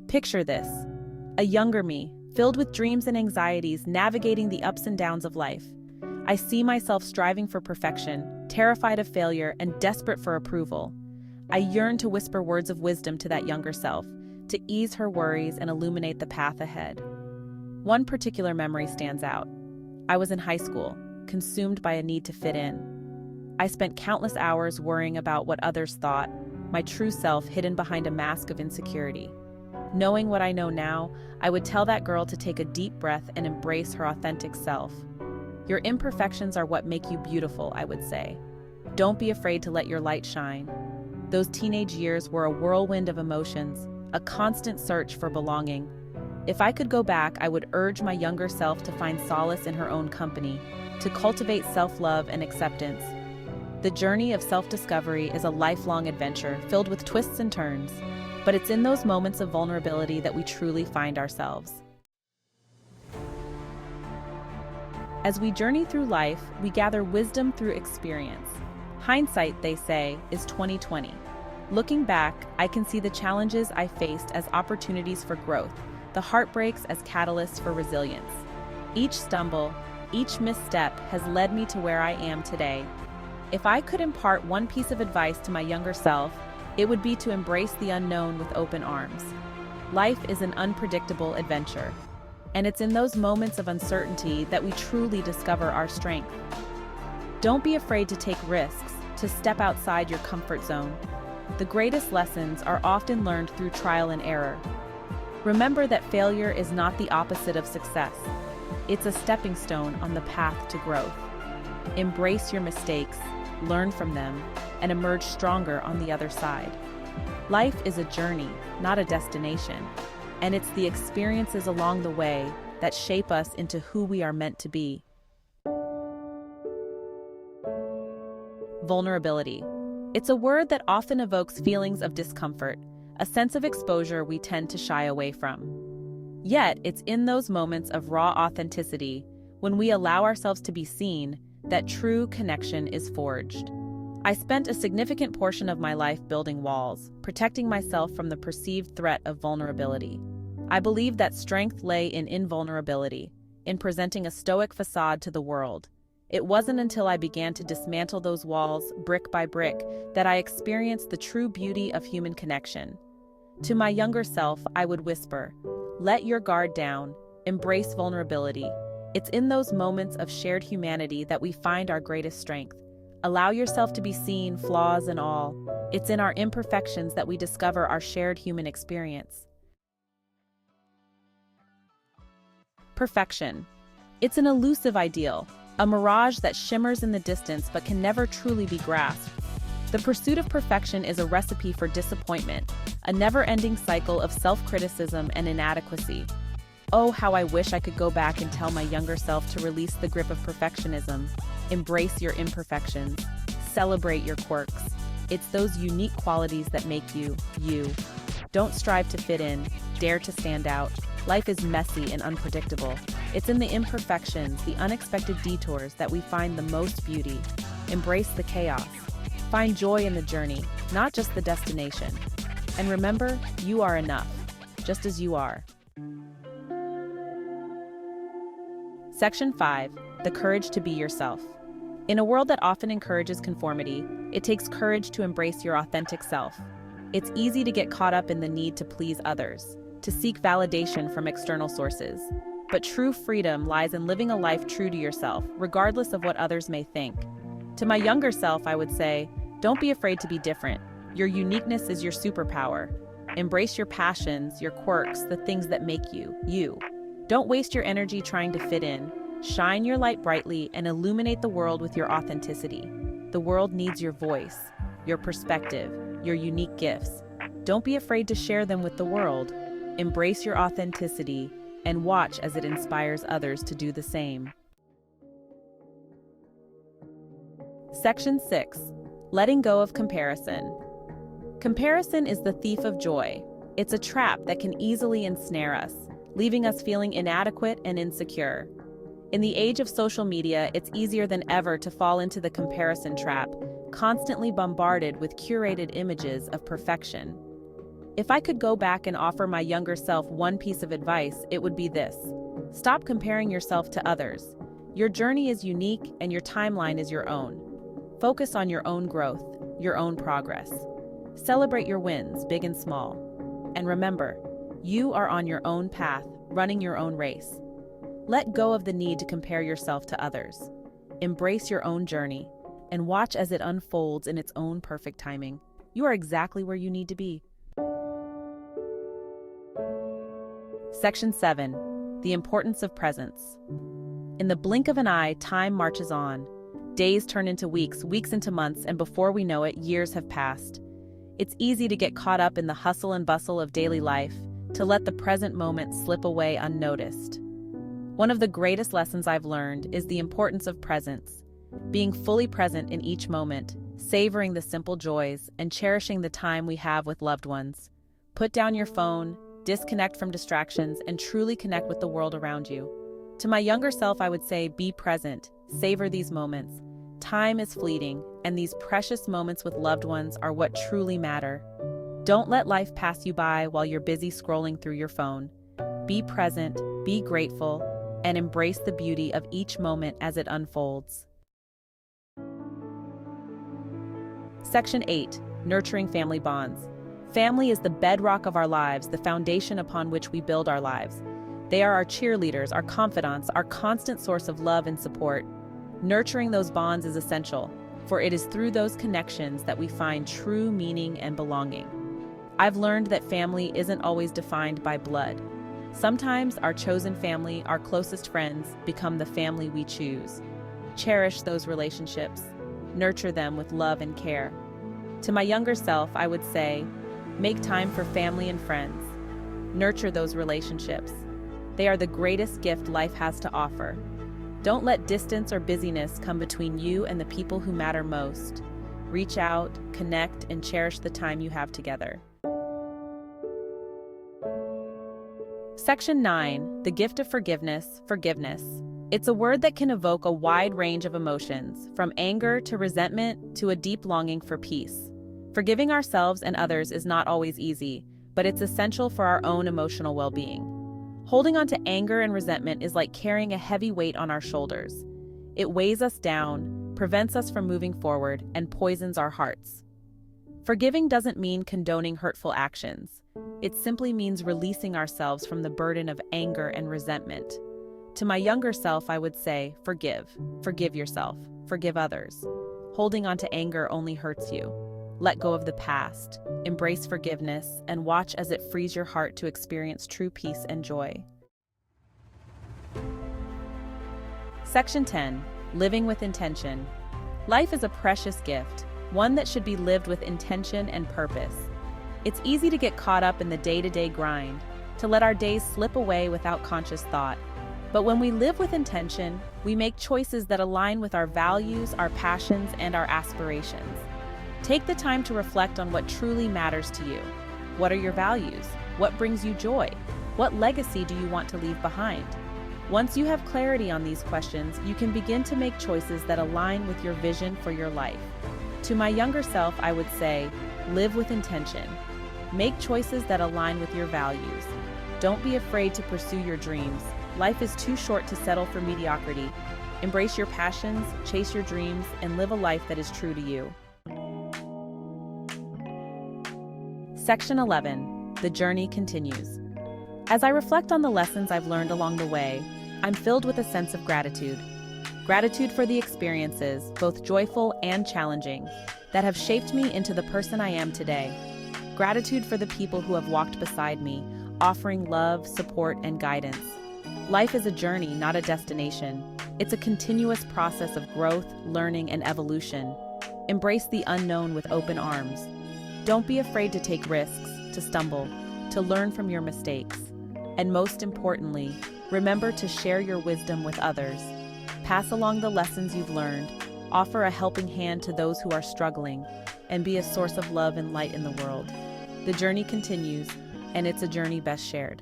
Picture this: a younger me, filled with dreams and anxieties, navigating the ups and downs of life. I see myself striving for perfection, terrified of failure, and desperate for approval. I yearn to whisper words of wisdom to that younger self, to ease her worries and illuminate the path ahead. One particular memory stands out. I was in high school, consumed by a need to fit in. I spent countless hours worrying about what others thought, my true self hidden behind a mask of insecurity. Knowing what I know now, I would tell that girl to take a deep breath and embrace her authentic self. Your imperfections are what make you beautiful, I would say. Don't be afraid to let your light shine. Those teenage years were a whirlwind of emotions, a constant search for belonging. If I could go back, I would urge my younger self to find solace in her own company, to cultivate self-love and acceptance. The journey of self-discovery is a lifelong adventure filled with twists and turns, but it's in those moments of vulnerability that we truly find ourselves. As we journey through life, we gather wisdom through experience. Hindsight, they say, is 20/20. Looking back, I can see the challenges I faced as opportunities for growth, the heartbreaks as catalysts for resilience. Each stumble, each misstep has led me to where I am today. If I could impart one piece of advice to my younger self, it would be to embrace the unknown with open arms. Life is an unpredictable adventure, and it's in those moments of uncertainty that we truly discover our strength. Don't be afraid to take risks, to step outside your comfort zone. The greatest lessons are often learned through trial and error. Remember that failure is not the opposite of success. It's a stepping stone on the path to growth. Embrace your mistakes, learn from them, and emerge stronger on the other side. Life is a journey, not a destination, and it's the experiences along the way that shape us into who we are meant to be. Vulnerability. It's a word that often evokes feelings of discomfort, a sense of exposure we tend to shy away from. Yet, it's in those moments of raw authenticity, when we allow ourselves to be seen, that true connection is forged. I spent a significant portion of my life building walls, protecting myself from the perceived threat of vulnerability. I believed that strength lay in invulnerability, in presenting a stoic facade to the world. It wasn't until I began to dismantle those walls, brick by brick, that I experienced the true beauty of human connection. To my younger self, I would whisper, "Let your guard down, embrace vulnerability. It's in those moments of shared humanity that we find our greatest strength. Allow yourself to be seen, flaws and all. It's in our imperfections that we discover our shared human experience." Perfection. It's an elusive ideal, a mirage that shimmers in the distance but can never truly be grasped. The pursuit of perfection is a recipe for disappointment, a never-ending cycle of self-criticism and inadequacy. Oh, how I wish I could go back and tell my younger self to release the grip of perfectionism. Embrace your imperfections. Celebrate your quirks. It's those unique qualities that make you, you. Don't strive to fit in, dare to stand out. Life is messy and unpredictable. It's in the imperfections, the unexpected detours, that we find the most beauty. Embrace the chaos. Find joy in the journey, not just the destination. And remember, you are enough, just as you are. Section 5. The courage to be yourself. In a world that often encourages conformity, it takes courage to embrace your authentic self. It's easy to get caught up in the need to please others, to seek validation from external sources. But true freedom lies in living a life true to yourself, regardless of what others may think. To my younger self, I would say, don't be afraid to be different. Your uniqueness is your superpower. Embrace your passions, your quirks, the things that make you, you. Don't waste your energy trying to fit in. Shine your light brightly and illuminate the world with your authenticity. The world needs your voice, your perspective, your unique gifts. Don't be afraid to share them with the world. Embrace your authenticity and watch as it inspires others to do the same. Section 6. Letting go of comparison. Comparison is the thief of joy. It's a trap that can easily ensnare us, leaving us feeling inadequate and insecure. In the age of social media, it's easier than ever to fall into the comparison trap, constantly bombarded with curated images of perfection. If I could go back and offer my younger self one piece of advice, it would be this. Stop comparing yourself to others. Your journey is unique and your timeline is your own. Focus on your own growth, your own progress. Celebrate your wins, big and small. And remember, you are on your own path, running your own race. Let go of the need to compare yourself to others. Embrace your own journey and watch as it unfolds in its own perfect timing. You are exactly where you need to be. Section 7. The importance of presence. In the blink of an eye, time marches on. Days turn into weeks, weeks into months, and before we know it, years have passed. It's easy to get caught up in the hustle and bustle of daily life, to let the present moment slip away unnoticed. One of the greatest lessons I've learned is the importance of presence, being fully present in each moment, savoring the simple joys, and cherishing the time we have with loved ones. Put down your phone, disconnect from distractions, and truly connect with the world around you. To my younger self, I would say, be present, savor these moments. Time is fleeting, and these precious moments with loved ones are what truly matter. Don't let life pass you by while you're busy scrolling through your phone. Be present, be grateful, and embrace the beauty of each moment as it unfolds. Section 8. Nurturing family bonds. Family is the bedrock of our lives, the foundation upon which we build our lives. They are our cheerleaders, our confidants, our constant source of love and support. Nurturing those bonds is essential, for it is through those connections that we find true meaning and belonging. I've learned that family isn't always defined by blood. Sometimes our chosen family, our closest friends, become the family we choose. Cherish those relationships. Nurture them with love and care. To my younger self, I would say, make time for family and friends. Nurture those relationships. They are the greatest gift life has to offer. Don't let distance or busyness come between you and the people who matter most. Reach out, connect, and cherish the time you have together. Section 9. The gift of forgiveness, forgiveness. It's a word that can evoke a wide range of emotions, from anger to resentment to a deep longing for peace. Forgiving ourselves and others is not always easy, but it's essential for our own emotional well-being. Holding on to anger and resentment is like carrying a heavy weight on our shoulders. It weighs us down, prevents us from moving forward, and poisons our hearts. Forgiving doesn't mean condoning hurtful actions. It simply means releasing ourselves from the burden of anger and resentment. To my younger self, I would say, forgive. Forgive yourself. Forgive others. Holding on to anger only hurts you. Let go of the past. Embrace forgiveness and watch as it frees your heart to experience true peace and joy. Section 10. Living with intention. Life is a precious gift, one that should be lived with intention and purpose. It's easy to get caught up in the day-to-day grind, to let our days slip away without conscious thought. But when we live with intention, we make choices that align with our values, our passions, and our aspirations. Take the time to reflect on what truly matters to you. What are your values? What brings you joy? What legacy do you want to leave behind? Once you have clarity on these questions, you can begin to make choices that align with your vision for your life. To my younger self, I would say, live with intention. Make choices that align with your values. Don't be afraid to pursue your dreams. Life is too short to settle for mediocrity. Embrace your passions, chase your dreams, and live a life that is true to you. Section 11. The journey continues. As I reflect on the lessons I've learned along the way, I'm filled with a sense of gratitude. Gratitude for the experiences, both joyful and challenging, that have shaped me into the person I am today. Gratitude for the people who have walked beside me, offering love, support, and guidance. Life is a journey, not a destination. It's a continuous process of growth, learning, and evolution. Embrace the unknown with open arms. Don't be afraid to take risks, to stumble, to learn from your mistakes. And most importantly, remember to share your wisdom with others. Pass along the lessons you've learned, offer a helping hand to those who are struggling, and be a source of love and light in the world. The journey continues, and it's a journey best shared.